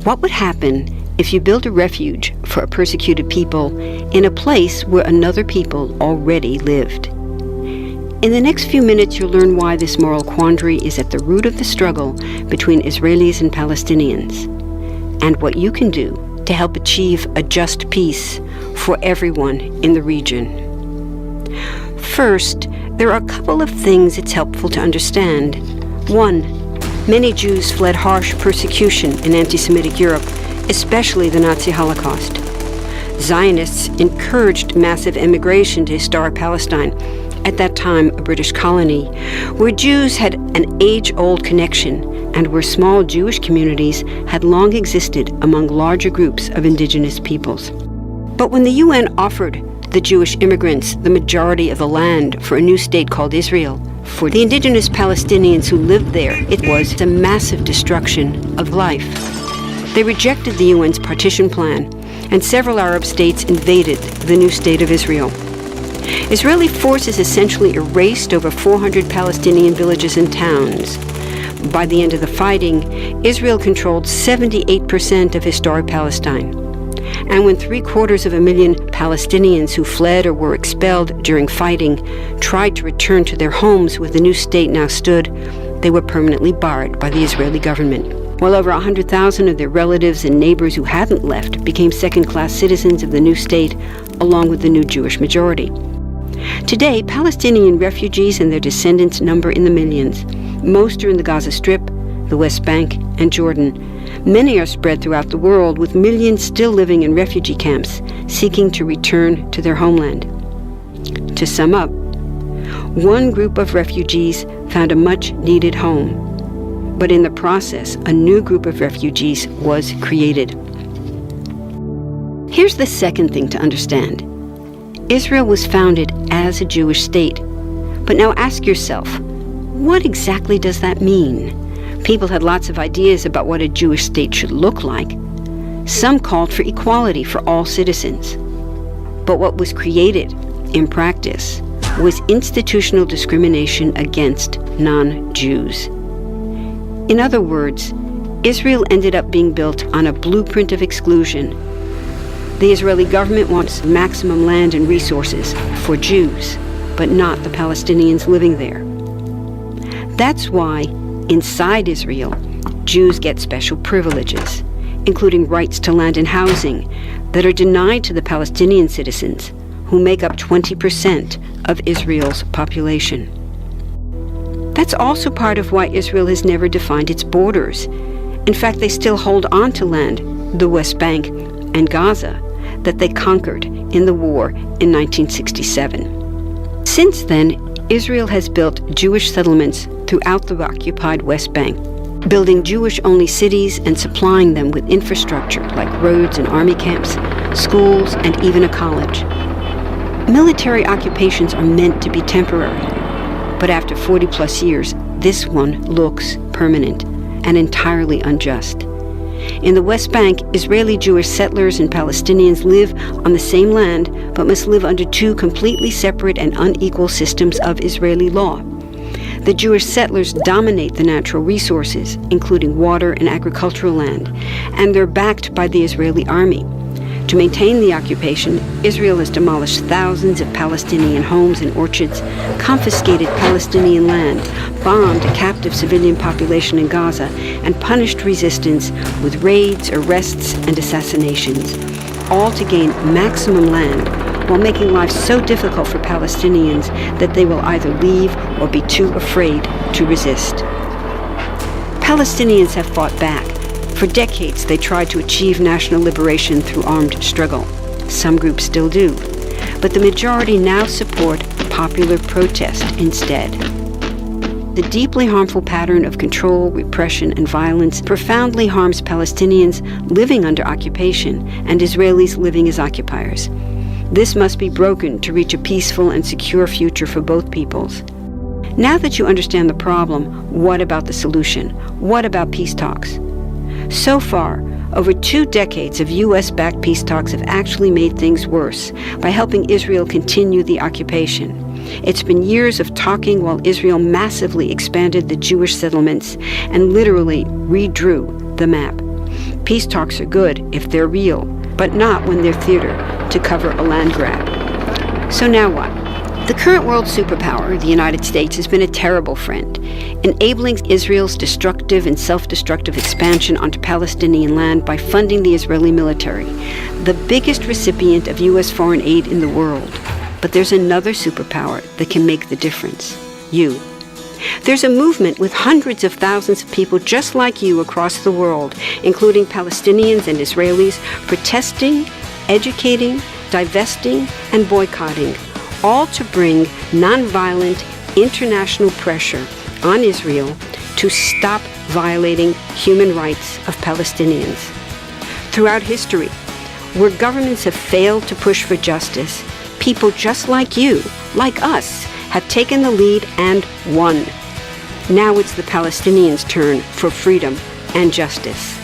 What would happen if you built a refuge for a persecuted people in a place where another people already lived? In the next few minutes, you'll learn why this moral quandary is at the root of the struggle between Israelis and Palestinians, and what you can do to help achieve a just peace for everyone in the region. First, there are a couple of things it's helpful to understand. One, many Jews fled harsh persecution in anti-Semitic Europe, especially the Nazi Holocaust. Zionists encouraged massive immigration to historic Palestine, at that time a British colony, where Jews had an age-old connection and where small Jewish communities had long existed among larger groups of indigenous peoples. But when the UN offered the Jewish immigrants the majority of the land for a new state called Israel, for the indigenous Palestinians who lived there, it was a massive destruction of life. They rejected the UN's partition plan, and several Arab states invaded the new state of Israel. Israeli forces essentially erased over 400 Palestinian villages and towns. By the end of the fighting, Israel controlled 78% of historic Palestine. And when 750,000 Palestinians who fled or were expelled during fighting tried to return to their homes where the new state now stood, they were permanently barred by the Israeli government. While over 100,000 of their relatives and neighbors who hadn't left became second-class citizens of the new state, along with the new Jewish majority. Today, Palestinian refugees and their descendants number in the millions. Most are in the Gaza Strip, the West Bank, and Jordan. Many are spread throughout the world, with millions still living in refugee camps, seeking to return to their homeland. To sum up, one group of refugees found a much-needed home, but in the process, a new group of refugees was created. Here's the second thing to understand. Israel was founded as a Jewish state. But now ask yourself, what exactly does that mean? People had lots of ideas about what a Jewish state should look like. Some called for equality for all citizens. But what was created, in practice, was institutional discrimination against non-Jews. In other words, Israel ended up being built on a blueprint of exclusion. The Israeli government wants maximum land and resources for Jews, but not the Palestinians living there. That's why, inside Israel, Jews get special privileges, including rights to land and housing, that are denied to the Palestinian citizens, who make up 20% of Israel's population. That's also part of why Israel has never defined its borders. In fact, they still hold on to land, the West Bank and Gaza, that they conquered in the war in 1967. Since then, Israel has built Jewish settlements throughout the occupied West Bank, building Jewish-only cities and supplying them with infrastructure like roads and army camps, schools, and even a college. Military occupations are meant to be temporary, but after 40-plus years, this one looks permanent and entirely unjust. In the West Bank, Israeli Jewish settlers and Palestinians live on the same land, but must live under two completely separate and unequal systems of Israeli law. The Jewish settlers dominate the natural resources, including water and agricultural land, and they're backed by the Israeli army. To maintain the occupation, Israel has demolished thousands of Palestinian homes and orchards, confiscated Palestinian land, bombed a captive civilian population in Gaza, and punished resistance with raids, arrests, and assassinations, all to gain maximum land while making life so difficult for Palestinians that they will either leave or be too afraid to resist. Palestinians have fought back. For decades, they tried to achieve national liberation through armed struggle. Some groups still do, but the majority now support popular protest instead. The deeply harmful pattern of control, repression, and violence profoundly harms Palestinians living under occupation and Israelis living as occupiers. This must be broken to reach a peaceful and secure future for both peoples. Now that you understand the problem, what about the solution? What about peace talks? So far, over 2 decades of U.S.-backed peace talks have actually made things worse by helping Israel continue the occupation. It's been years of talking while Israel massively expanded the Jewish settlements and literally redrew the map. Peace talks are good if they're real, but not when they're theater to cover a land grab. So now what? The current world superpower, the United States, has been a terrible friend, enabling Israel's destructive and self-destructive expansion onto Palestinian land by funding the Israeli military, the biggest recipient of U.S. foreign aid in the world. But there's another superpower that can make the difference: you. There's a movement with hundreds of thousands of people just like you across the world, including Palestinians and Israelis, protesting, educating, divesting, and boycotting, all to bring nonviolent international pressure on Israel to stop violating human rights of Palestinians. Throughout history, where governments have failed to push for justice, people just like you, like us, have taken the lead and won. Now it's the Palestinians' turn for freedom and justice.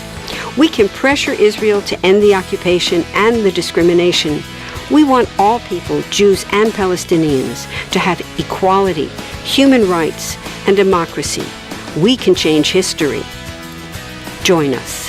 We can pressure Israel to end the occupation and the discrimination. We want all people, Jews and Palestinians, to have equality, human rights, and democracy. We can change history. Join us.